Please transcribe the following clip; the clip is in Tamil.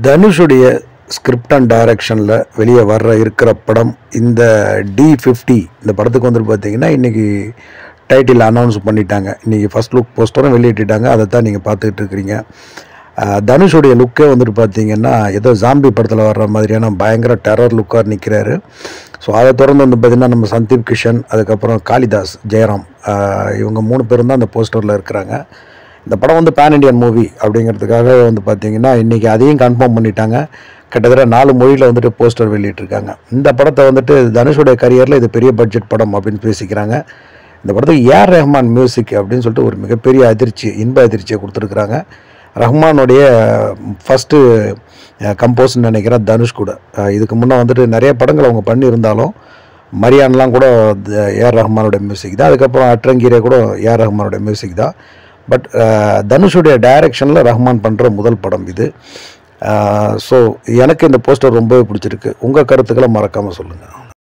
தனுஷுடைய ஸ்கிரிப்ட் அண்ட் டைரக்ஷனில் வெளியே இருக்கிற படம் இந்த D50. இந்த படத்துக்கு வந்துட்டு பார்த்தீங்கன்னா இன்றைக்கி டைட்டில் அனௌன்ஸ் பண்ணிட்டாங்க. இன்றைக்கி ஃபஸ்ட் லுக் போஸ்டரும் வெளியிட்டாங்க. அதை தான் நீங்கள் பார்த்துக்கிட்டு இருக்கிறீங்க. தனுஷுடைய லுக்கே வந்துட்டு பார்த்தீங்கன்னா ஏதோ ஜாம்பி படத்தில் வர்ற மாதிரியான பயங்கர டெரர் லுக்காக நிற்கிறாரு. ஸோ அதை தொடர்ந்து வந்து பார்த்திங்கன்னா நம்ம சந்தீப் கிஷன், அதுக்கப்புறம் காளிதாஸ், ஜெயராம், இவங்க 3 பேரும் தான் அந்த போஸ்டரில் இருக்கிறாங்க. இந்த படம் வந்து பேன் இண்டியன் மூவி அப்படிங்கிறதுக்காக வந்து பார்த்திங்கன்னா இன்றைக்கி அதையும் கன்ஃபார்ம் பண்ணிட்டாங்க. கிட்டத்தட்ட 4 மொழியில் வந்துட்டு போஸ்டர் வெளியிட்டிருக்காங்க. இந்த படத்தை வந்துட்டு தனுஷுடைய கரியரில் இது பெரிய பட்ஜெட் படம் அப்படின்னு பேசிக்கிறாங்க. இந்த படத்துக்கு ஏஆர் ரஹ்மான் மியூசிக் அப்படின்னு சொல்லிட்டு ஒரு மிகப்பெரிய இன்ப அதிர்ச்சியை கொடுத்துருக்குறாங்க. ரஹ்மானுடைய ஃபஸ்ட்டு கம்போஸ்ன்னு நினைக்கிறேன் தனுஷ் கூட. இதுக்கு முன்னே வந்துட்டு நிறைய படங்கள் அவங்க பண்ணியிருந்தாலும் மரியான்லாம் கூட ஏஆர் ரஹ்மானோட மியூசிக் தான். அதுக்கப்புறம் அட்ரங்கீரே கூட ஏஆர் ரஹ்மானோட மியூசிக் தான். பட் தனுஷுடைய டைரக்ஷனில் ரஹ்மான் பண்ணுற முதல் படம் இது. ஸோ எனக்கு இந்த போஸ்டர் ரொம்பவே பிடிச்சிருக்கு. உங்கள் கருத்துக்களை மறக்காமல் சொல்லுங்கள்.